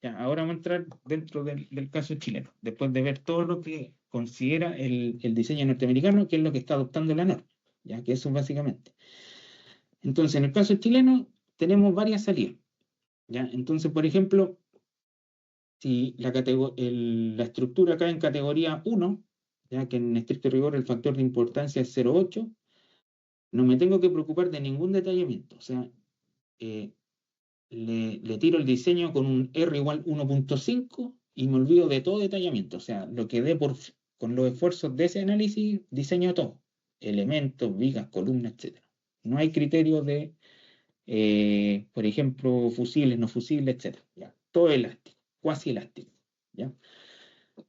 Ya, ahora vamos a entrar dentro del caso chileno, después de ver todo lo que considera el diseño norteamericano, que es lo que está adoptando la norma, ya que eso básicamente. Entonces, en el caso chileno tenemos varias salidas, ¿ya? Entonces, por ejemplo, si la estructura cae en categoría 1, ya que en estricto rigor el factor de importancia es 0,8, no me tengo que preocupar de ningún detallamiento. O sea, le tiro el diseño con un R igual 1,5 y me olvido de todo detallamiento. O sea, lo que dé con los esfuerzos de ese análisis, diseño todo. Elementos, vigas, columnas, etc. No hay criterios de, por ejemplo, fusibles, no fusibles, etc. ¿Ya? Todo elástico, cuasi elástico. ¿Ya?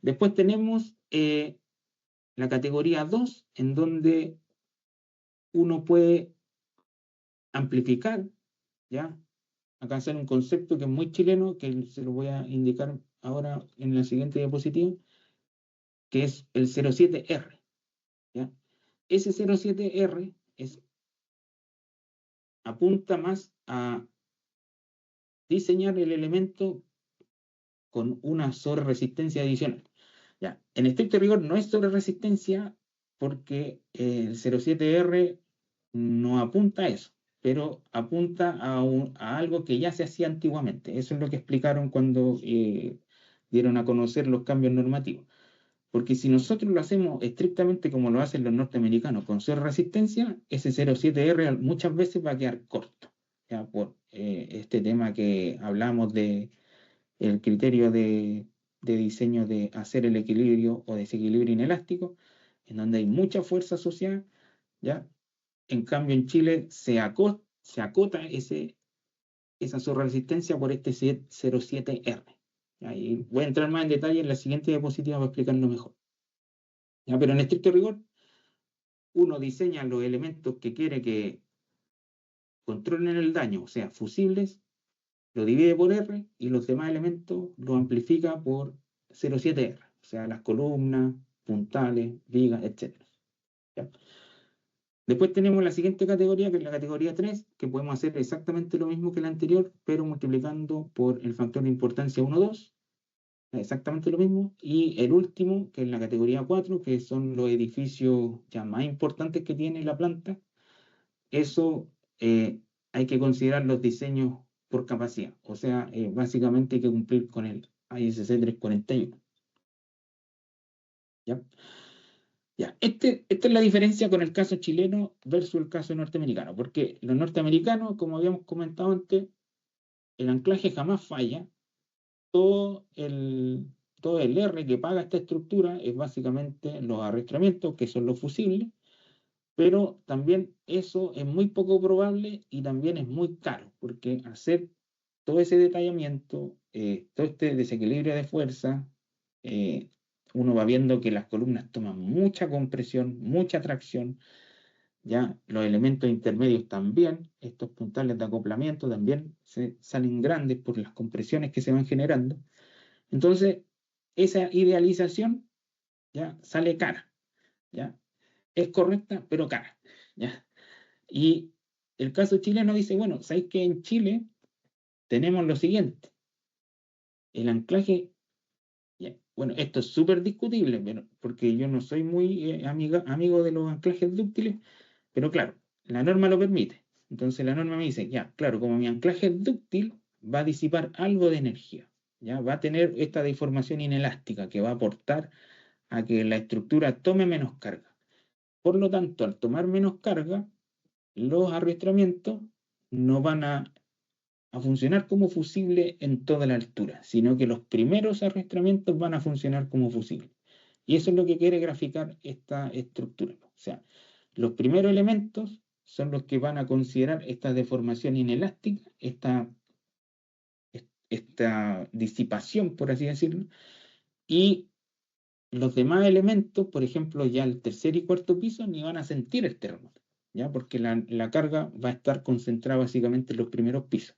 Después tenemos la categoría 2, en donde uno puede amplificar, ¿ya? Alcanzar un concepto que es muy chileno, que se lo voy a indicar ahora en la siguiente diapositiva, que es el 07R, ¿ya? Ese 07R apunta más a diseñar el elemento con una sobreresistencia adicional. ¿Ya? En estricto rigor no es sobreresistencia porque el 07R no apunta a eso, pero apunta a algo que ya se hacía antiguamente. Eso es lo que explicaron cuando dieron a conocer los cambios normativos. Porque si nosotros lo hacemos estrictamente como lo hacen los norteamericanos, con cero resistencia, ese 07R muchas veces va a quedar corto, ¿ya? Por este tema que hablamos de el criterio de diseño de hacer el equilibrio o desequilibrio inelástico, en donde hay mucha fuerza asociada, ¿ya? En cambio, en Chile se acota esa sobreresistencia por este 07R. Ahí voy a entrar más en detalle en la siguiente diapositiva para explicarlo mejor. ¿Ya? Pero en estricto rigor, uno diseña los elementos que quiere que controlen el daño, o sea, fusibles, lo divide por R y los demás elementos lo amplifica por 0,7R, o sea, las columnas, puntales, vigas, etc. ¿Ya? Después tenemos la siguiente categoría, que es la categoría 3, que podemos hacer exactamente lo mismo que la anterior, pero multiplicando por el factor de importancia 1, 2, exactamente lo mismo. Y el último, que es la categoría 4, que son los edificios ya más importantes que tiene la planta. Eso hay que considerar los diseños por capacidad. O sea, básicamente hay que cumplir con el ISC 341. ¿Ya? Ya, esta es la diferencia con el caso chileno versus el caso norteamericano, porque los norteamericanos, como habíamos comentado antes, el anclaje jamás falla. Todo el R que paga esta estructura es básicamente los arrastramientos, que son los fusibles, pero también eso es muy poco probable y también es muy caro, porque hacer todo ese detallamiento, todo este desequilibrio de fuerza, uno va viendo que las columnas toman mucha compresión, mucha tracción, ya los elementos intermedios también, estos puntales de acoplamiento también salen grandes por las compresiones que se van generando. Entonces, esa idealización ya sale cara, ya es correcta, pero cara, ya. Y el caso chileno dice, bueno, ¿sabéis que en Chile tenemos lo siguiente? El anclaje, bueno, esto es súper discutible, porque yo no soy muy amigo de los anclajes dúctiles, pero claro, la norma lo permite. Entonces la norma me dice, ya, claro, como mi anclaje es dúctil, va a disipar algo de energía, ya va a tener esta deformación inelástica que va a aportar a que la estructura tome menos carga. Por lo tanto, al tomar menos carga, los arrastramientos no van a funcionar como fusible en toda la altura, sino que los primeros arrastramientos van a funcionar como fusible. Y eso es lo que quiere graficar esta estructura. O sea, los primeros elementos son los que van a considerar esta deformación inelástica, esta disipación, por así decirlo, y los demás elementos, por ejemplo, ya el tercer y cuarto piso, ni van a sentir el terremoto, ¿ya? Porque la carga va a estar concentrada básicamente en los primeros pisos.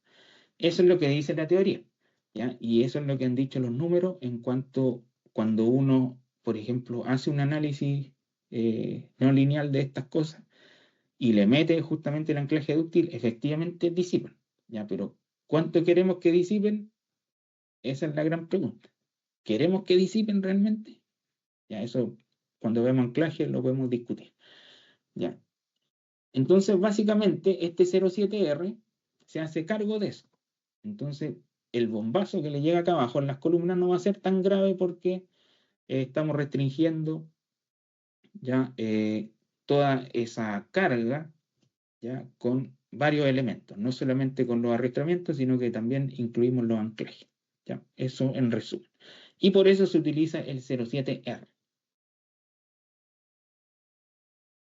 Eso es lo que dice la teoría, ¿ya? Y eso es lo que han dicho los números en cuanto cuando uno, por ejemplo, hace un análisis no lineal de estas cosas y le mete justamente el anclaje dúctil, efectivamente disipan, ¿ya? Pero ¿cuánto queremos que disipen? Esa es la gran pregunta. ¿Queremos que disipen realmente? Ya, eso cuando vemos anclaje lo podemos discutir. Ya. Entonces, básicamente, este 07R se hace cargo de eso. Entonces, el bombazo que le llega acá abajo en las columnas no va a ser tan grave porque estamos restringiendo ya toda esa carga ya con varios elementos, no solamente con los arrastramientos, sino que también incluimos los anclajes. ¿Ya? Eso en resumen. Y por eso se utiliza el 07R.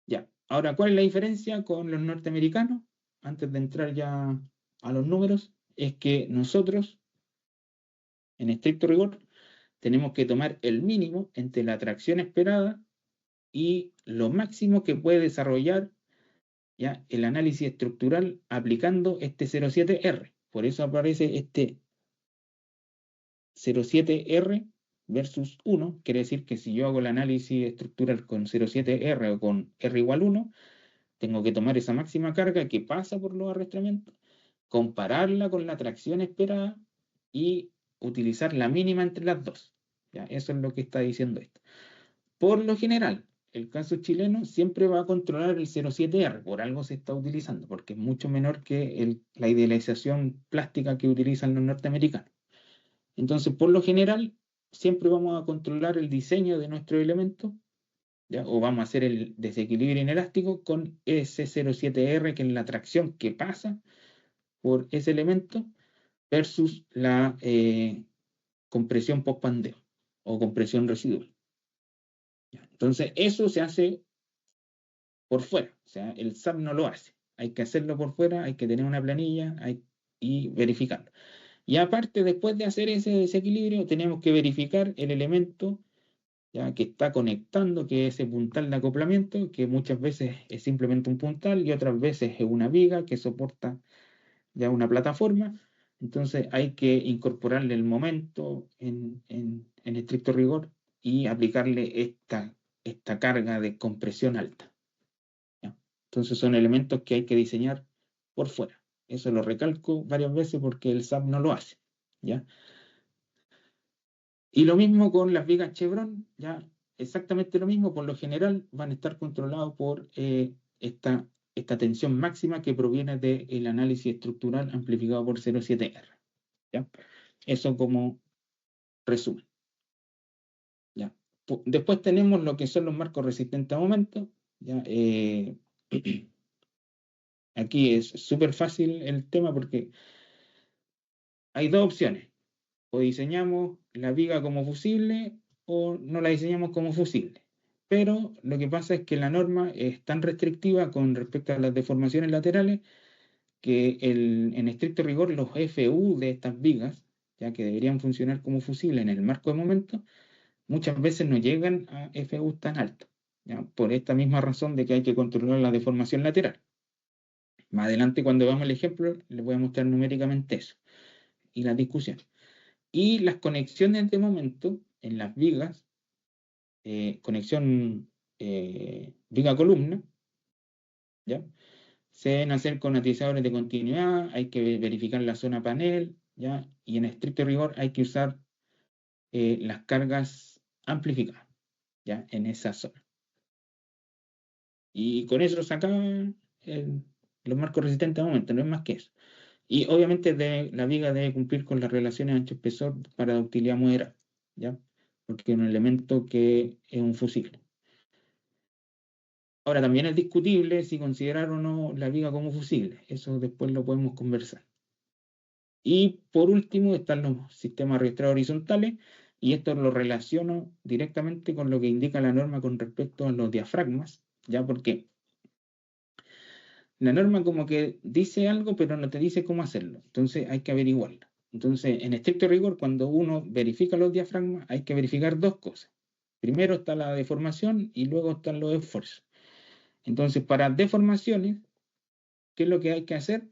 Ya. Ahora, ¿cuál es la diferencia con los norteamericanos? Antes de entrar ya a los números, es que nosotros, en estricto rigor, tenemos que tomar el mínimo entre la tracción esperada y lo máximo que puede desarrollar ya el análisis estructural aplicando este 07R. Por eso aparece este 07R versus 1. Quiere decir que si yo hago el análisis estructural con 07R o con R igual 1, tengo que tomar esa máxima carga que pasa por los arrastramientos, compararla con la tracción esperada y utilizar la mínima entre las dos. ¿Ya? Eso es lo que está diciendo esto. Por lo general, el caso chileno siempre va a controlar el 07R, por algo se está utilizando, porque es mucho menor que la idealización plástica que utilizan los norteamericanos. Entonces, por lo general, siempre vamos a controlar el diseño de nuestro elemento, ¿ya? O vamos a hacer el desequilibrio inelástico con ese 07R, que es la tracción que pasa por ese elemento, versus la compresión post-pandeo o compresión residual. Entonces, eso se hace por fuera, o sea, el SAP no lo hace. Hay que hacerlo por fuera, hay que tener una planilla y verificarlo. Y aparte, después de hacer ese desequilibrio, tenemos que verificar el elemento ya que está conectando, que es ese puntal de acoplamiento, que muchas veces es simplemente un puntal y otras veces es una viga que soporta ya una plataforma. Entonces hay que incorporarle el momento en estricto rigor y aplicarle esta carga de compresión alta. ¿Ya? Entonces son elementos que hay que diseñar por fuera. Eso lo recalco varias veces porque el SAP no lo hace. ¿Ya? Y lo mismo con las vigas Chevron, ya exactamente lo mismo, por lo general van a estar controlados por esta tensión máxima que proviene del análisis estructural amplificado por 07R. ¿Ya? Eso como resumen. ¿Ya? Después tenemos lo que son los marcos resistentes a momento. ¿Ya? Aquí es súper fácil el tema porque hay dos opciones. O diseñamos la viga como fusible o no la diseñamos como fusible. Pero lo que pasa es que la norma es tan restrictiva con respecto a las deformaciones laterales que en estricto rigor los FU de estas vigas, ya que deberían funcionar como fusibles en el marco de momento, muchas veces no llegan a FU tan altos, ¿ya? Por esta misma razón de que hay que controlar la deformación lateral. Más adelante, cuando veamos el ejemplo, les voy a mostrar numéricamente eso y la discusión. Y las conexiones de momento en las vigas, conexión viga-columna, ¿ya? Se deben hacer con atizadores de continuidad, hay que verificar la zona panel, ¿ya? Y en estricto rigor hay que usar las cargas amplificadas, ¿ya? En esa zona. Y con eso sacan los marcos resistentes de momento, no es más que eso. Y obviamente la viga debe cumplir con las relaciones ancho-espesor para ductilidad moderada, ¿ya? Porque es un elemento que es un fusible. Ahora, también es discutible si considerar o no la viga como fusible. Eso después lo podemos conversar. Y por último están los sistemas registrados horizontales, y esto lo relaciono directamente con lo que indica la norma con respecto a los diafragmas, ¿ya? Porque la norma como que dice algo, pero no te dice cómo hacerlo. Entonces hay que averiguarlo. Entonces, en estricto rigor, cuando uno verifica los diafragmas, hay que verificar dos cosas. Primero está la deformación y luego están los esfuerzos. Entonces, para deformaciones, ¿qué es lo que hay que hacer?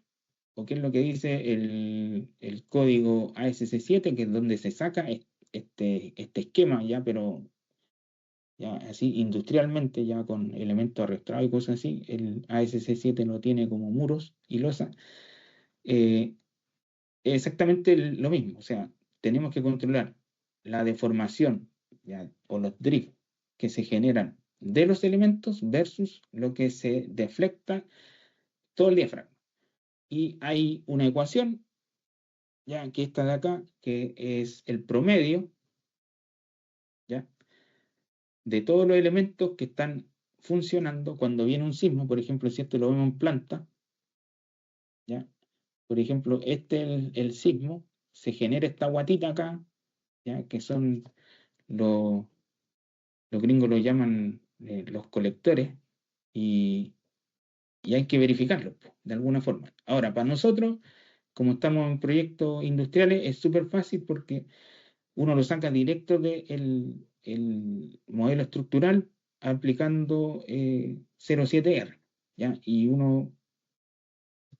¿O qué es lo que dice el código ASC7, que es donde se saca este esquema ya, pero ya así industrialmente, ya con elementos arrastrados y cosas así? El ASC7 lo tiene como muros y losa. Exactamente lo mismo, o sea, tenemos que controlar la deformación, ¿ya? O los drift que se generan de los elementos versus lo que se deflecta todo el diafragma. Y hay una ecuación, ya que esta de acá, que es el promedio, ¿ya? De todos los elementos que están funcionando cuando viene un sismo. Por ejemplo, si esto lo vemos en planta, ¿ya? Por ejemplo, este es el sismo, se genera esta guatita acá, ¿ya? Que son los gringos lo llaman los colectores, y hay que verificarlo de alguna forma. Ahora, para nosotros, como estamos en proyectos industriales, es súper fácil porque uno lo saca directo del el modelo estructural aplicando 07R, ¿ya? Y uno,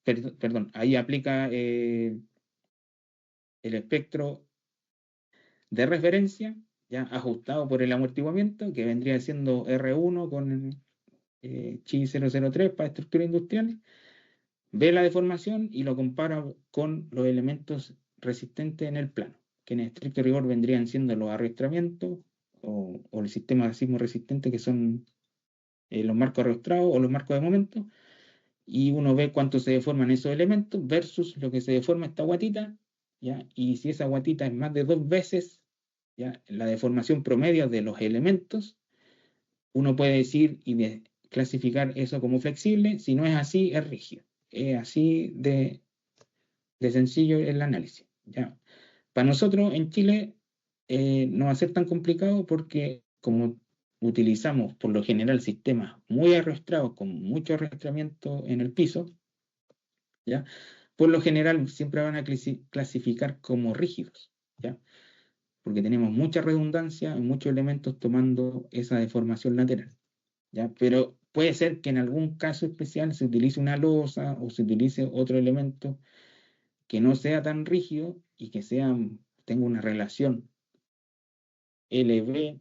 perdón, ahí aplica el espectro de referencia, ya ajustado por el amortiguamiento, que vendría siendo R1 con Chi 003 para estructura industrial, ve la deformación y lo compara con los elementos resistentes en el plano, que en estricto rigor vendrían siendo los arrastramientos o el sistema de sismo resistente, que son los marcos arrastrados o los marcos de momento, y uno ve cuánto se deforman esos elementos versus lo que se deforma esta guatita, ¿ya? Y si esa guatita es más de 2 veces, ¿ya?, la deformación promedio de los elementos, uno puede decir y clasificar eso como flexible. Si no es así, es rígido. Es así de sencillo el análisis, ¿ya? Para nosotros en Chile no va a ser tan complicado porque como utilizamos por lo general sistemas muy arrastrados con mucho arrastramiento en el piso, ¿ya?, por lo general siempre van a clasificar como rígidos, ¿ya?, porque tenemos mucha redundancia y muchos elementos tomando esa deformación lateral, ¿ya? Pero puede ser que en algún caso especial se utilice una losa o se utilice otro elemento que no sea tan rígido y que tenga una relación LB,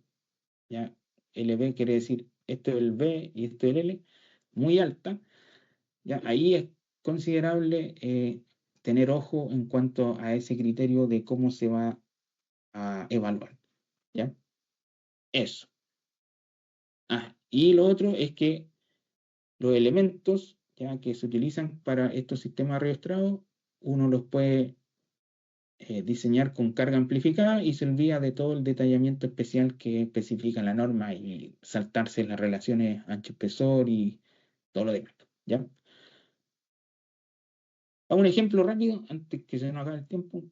¿ya? LB quiere decir esto es el B y esto es el L, muy alta, ¿ya? Ahí es considerable tener ojo en cuanto a ese criterio de cómo se va a evaluar, ¿ya? Eso. Y lo otro es que los elementos, ¿ya?, que se utilizan para estos sistemas arrastrados, uno los puede diseñar con carga amplificada y se olvida de todo el detallamiento especial que especifica la norma y saltarse las relaciones ancho-espesor y todo lo demás, ¿ya? A un ejemplo rápido, antes que se nos acabe el tiempo.